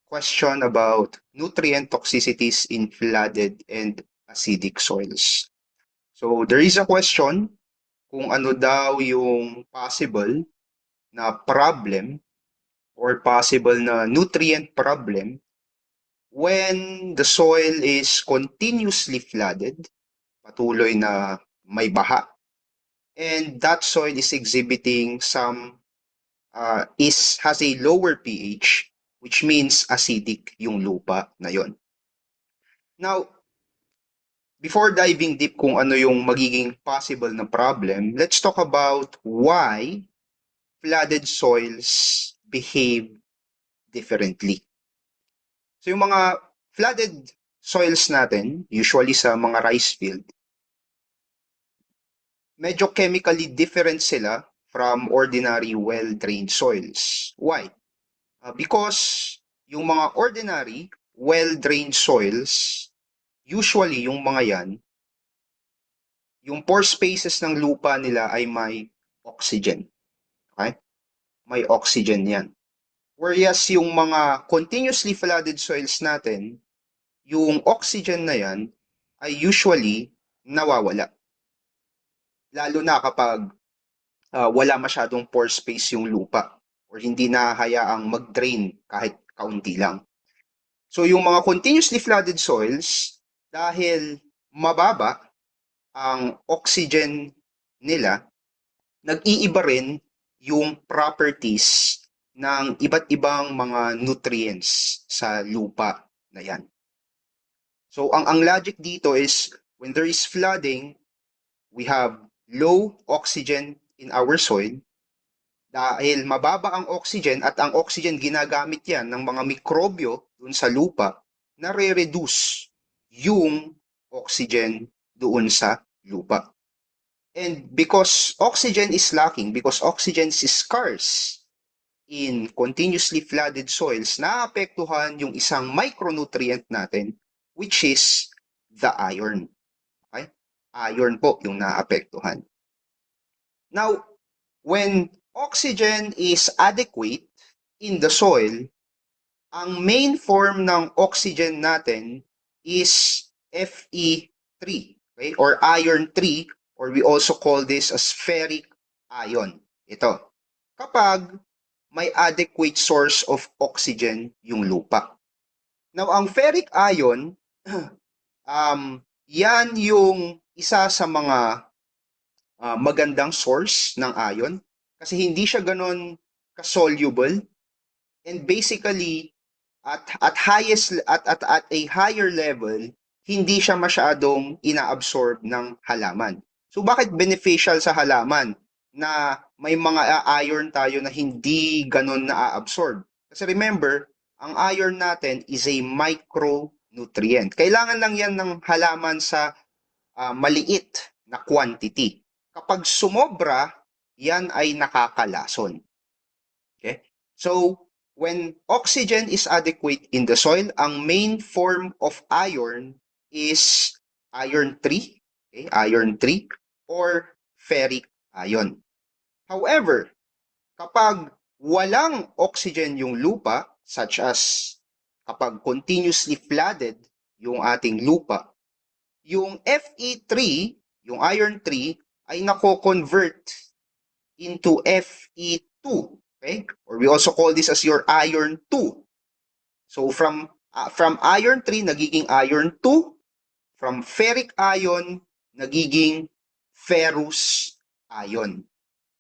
question about nutrient toxicities in flooded and acidic soils. So there is a question kung ano daw yung possible na problem or possible na nutrient problem when the soil is continuously flooded, patuloy na may baha, and that soil is exhibiting some has a lower pH, which means acidic yung lupa na yon. Now, before diving deep kung ano yung magiging possible na problem, let's talk about why flooded soils behave differently. So yung mga flooded soils natin, usually sa mga rice field, medyo chemically different sila from ordinary well-drained soils. Why? Because yung mga ordinary well-drained soils, usually yung mga yan, yung pore spaces ng lupa nila ay may oxygen. Okay? May oxygen yan. Whereas yung mga continuously flooded soils natin, yung oxygen na yan ay usually nawawala. Lalo na kapag wala masyadong pore space yung lupa or hindi na hayaang mag-drain kahit kaunti lang. So yung mga continuously flooded soils, dahil mababa ang oxygen nila, nag-iiba rin yung properties ng iba't ibang mga nutrients sa lupa na yan. So ang logic dito is when there is flooding, we have low oxygen in our soil. Dahil mababa ang oxygen at ang oxygen ginagamit yan ng mga mikrobyo dun sa lupa, nare-reduce yung oxygen doon sa lupa. And because oxygen is lacking, because oxygen is scarce in continuously flooded soils, naapektuhan yung isang micronutrient natin, which is the iron. Okay? Iron po yung naapektuhan. Now, when oxygen is adequate in the soil, ang main form ng oxygen natin is Fe3, okay? Or iron 3, or we also call this as ferric ion. Ito. Kapag may adequate source of oxygen yung lupa. Now, ang ferric ion, yan yung isa sa mga magandang source ng ion kasi hindi siya ganon ka-soluble, and basically at a higher level hindi siya masyadong inaabsorb ng halaman. So bakit beneficial sa halaman na may mga iron tayo na hindi ganon na-absorb? Kasi remember, ang iron natin is a micronutrient. Kailangan lang yan ng halaman sa maliit na quantity. Kapag sumobra, yan ay nakakalason. Okay? So, when oxygen is adequate in the soil, ang main form of iron is iron 3, okay? Iron 3 or ferric ion. However, kapag walang oxygen yung lupa, such as kapag continuously flooded yung ating lupa, yung Fe3, yung iron 3, ay nako-convert into Fe2. Okay? Or we also call this as your iron 2. So from iron 3, nagiging iron 2. From ferric ion, nagiging ferrous ion.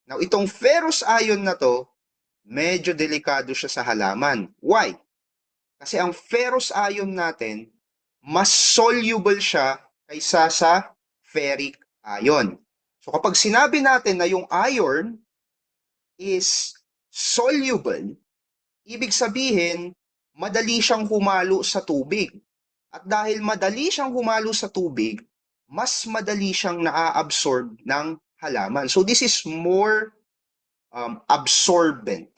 Now, itong ferrous ion na to, medyo delikado siya sa halaman. Why? Kasi ang ferrous ion natin, mas soluble siya kaysa sa ferric ion. So kapag sinabi natin na yung iron is soluble, ibig sabihin, madali siyang humalo sa tubig. At dahil madali siyang humalo sa tubig, mas madali siyang naa-absorb ng halaman. So this is more absorbent.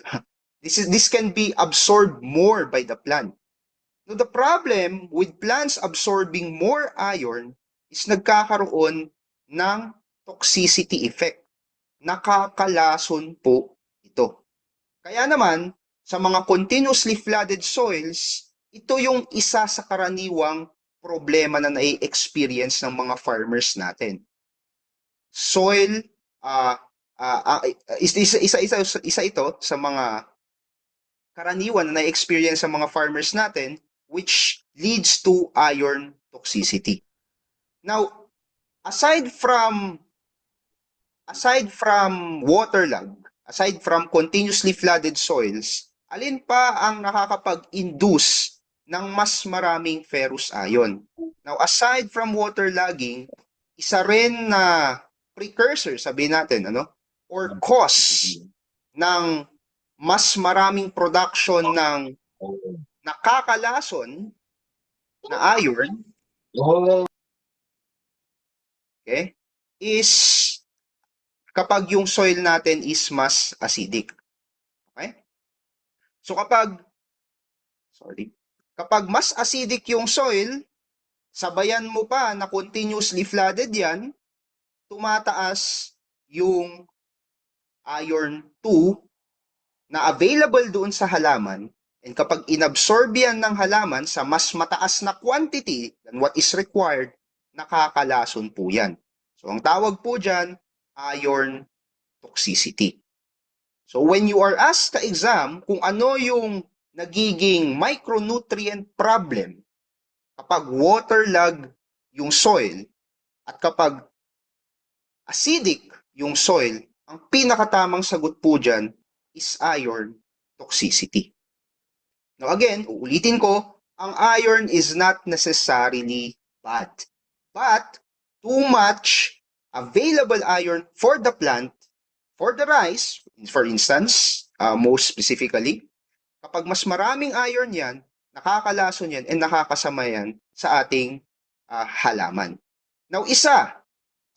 This can be absorbed more by the plant. Now, the problem with plants absorbing more iron is nagkakaroon ng toxicity effect. Nakakalason po ito. Kaya naman, sa mga continuously flooded soils, ito yung isa sa karaniwang problema na nai-experience ng mga farmers natin. Soil, uh, isa ito sa mga karaniwan na na-experience sa mga farmers natin, which leads to iron toxicity. Now, aside from waterlogged, aside from continuously flooded soils, alin pa ang nakakapag-induce ng mas maraming ferrous ion? Now, aside from waterlogging, isa rin na precursor, sabihin natin, or cause ng mas maraming production ng nakakalason na iron, okay, is kapag yung soil natin is mas acidic. Okay? So kapag mas acidic yung soil, sabayan mo pa na continuously flooded yan, tumataas yung iron 2 na available doon sa halaman, and kapag inabsorb yan ng halaman sa mas mataas na quantity than what is required, nakakalason po yan. So ang tawag po dyan, iron toxicity. So when you are asked sa exam kung ano yung nagiging micronutrient problem kapag waterlogged yung soil at kapag acidic yung soil, ang pinakatamang sagot po dyan is iron toxicity. Now again, uulitin ko, ang iron is not necessarily bad. But too much available iron for the plant, for the rice, for instance, most specifically, kapag mas maraming iron yan, nakakalason yan and nakakasama yan sa ating halaman. Now, isa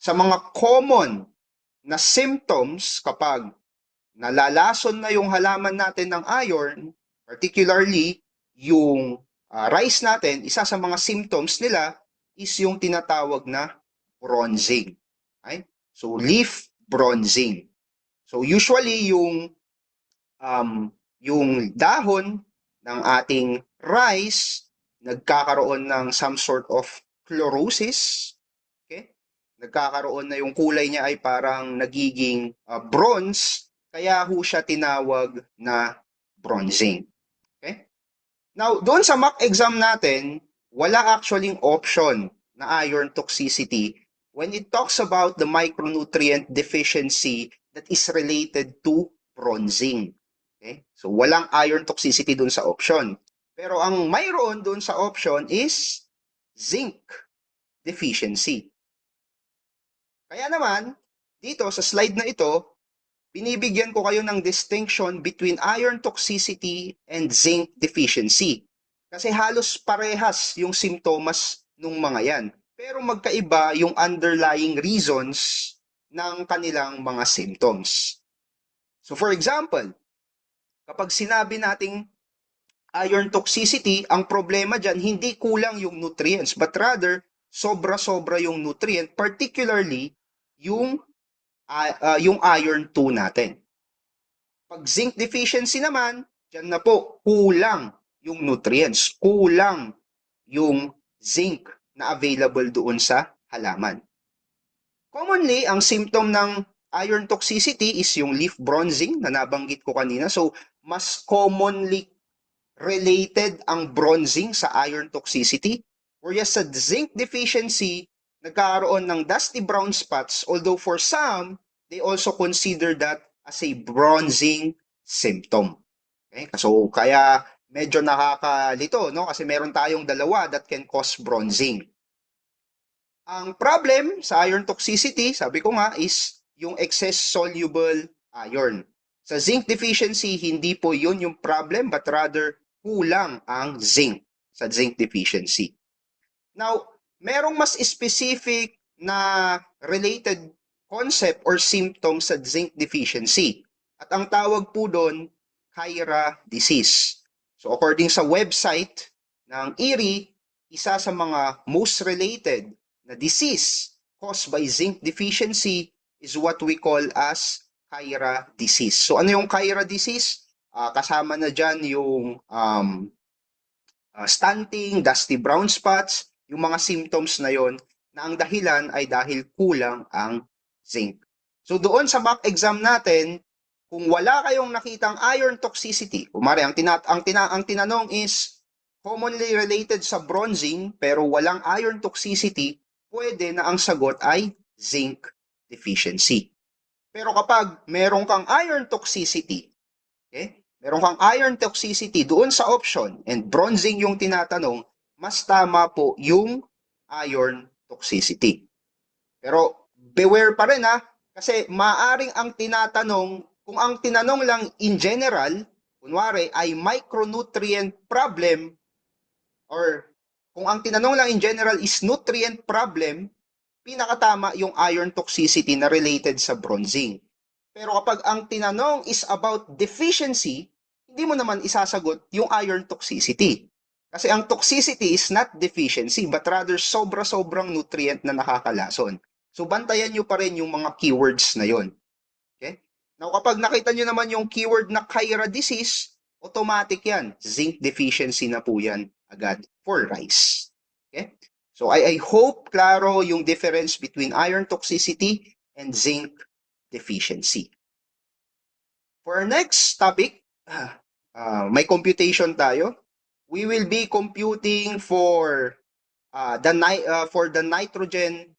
sa mga common na symptoms kapag nalalason na yung halaman natin ng iron, particularly yung rice natin, isa sa mga symptoms nila is yung tinatawag na bronzing. Okay? So, leaf bronzing. So, usually yung dahon ng ating rice nagkakaroon ng some sort of chlorosis. Okay? Nagkakaroon na yung kulay niya ay parang nagiging bronze, kaya ho siya tinawag na bronzing. Okay? Now, doon sa mock exam natin, wala actually option na iron toxicity when it talks about the micronutrient deficiency that is related to bronzing. Okay? So, walang iron toxicity doon sa option. Pero ang mayroon doon sa option is zinc deficiency. Kaya naman, dito sa slide na ito, binibigyan ko kayo ng distinction between iron toxicity and zinc deficiency. Kasi halos parehas yung simptomas ng mga yan. Pero magkaiba yung underlying reasons ng kanilang mga symptoms. So for example, kapag sinabi nating iron toxicity, ang problema dyan, hindi kulang yung nutrients, but rather, sobra-sobra yung nutrient, particularly yung iron 2 natin. Pag zinc deficiency naman, dyan na po, kulang yung nutrients, kulang yung zinc na available doon sa halaman. Commonly, ang symptom ng iron toxicity is yung leaf bronzing na nabanggit ko kanina. So, mas commonly related ang bronzing sa iron toxicity. Whereas sa zinc deficiency, nagkaroon ng dusty brown spots, although for some, they also consider that as a bronzing symptom. Okay? So, kaya medyo nakakalito, no? Kasi meron tayong dalawa that can cause bronzing. Ang problem sa iron toxicity, sabi ko nga, is yung excess soluble iron. Sa zinc deficiency, hindi po yun yung problem, but rather kulang ang zinc sa zinc deficiency. Now, merong mas specific na related concept or symptom sa zinc deficiency. At ang tawag po doon, Kyra disease. So according sa website ng IRI, isa sa mga most related na disease caused by zinc deficiency is what we call as Kyra disease. So ano yung Kyra disease? Kasama na dyan yung stunting, dusty brown spots, yung mga symptoms na yon na ang dahilan ay dahil kulang ang zinc. So doon sa mock exam natin, kung wala kayong nakitang iron toxicity, kumari ang tinanong is commonly related sa bronzing pero walang iron toxicity, pwede na ang sagot ay zinc deficiency. Pero kapag meron kang iron toxicity, okay? Meron kang iron toxicity doon sa option and bronzing yung tinatanong, mas tama po yung iron toxicity. Pero beware pa rin ha, kasi maaring ang tinatanong, kung ang tinanong lang in general, kunwari ay micronutrient problem or kung ang tinanong lang in general is nutrient problem, pinakatama yung iron toxicity na related sa bronzing. Pero kapag ang tinanong is about deficiency, hindi mo naman isasagot yung iron toxicity. Kasi ang toxicity is not deficiency but rather sobra-sobrang nutrient na nakakalason. So bantayan nyo pa rin yung mga keywords na yon. Okay? Now kapag nakita nyo naman yung keyword na Kyra disease, automatic yan. Zinc deficiency na po yan agad for rice. Okay? So I hope klaro yung difference between iron toxicity and zinc deficiency. For our next topic, may computation tayo. We will be computing for the nitrogen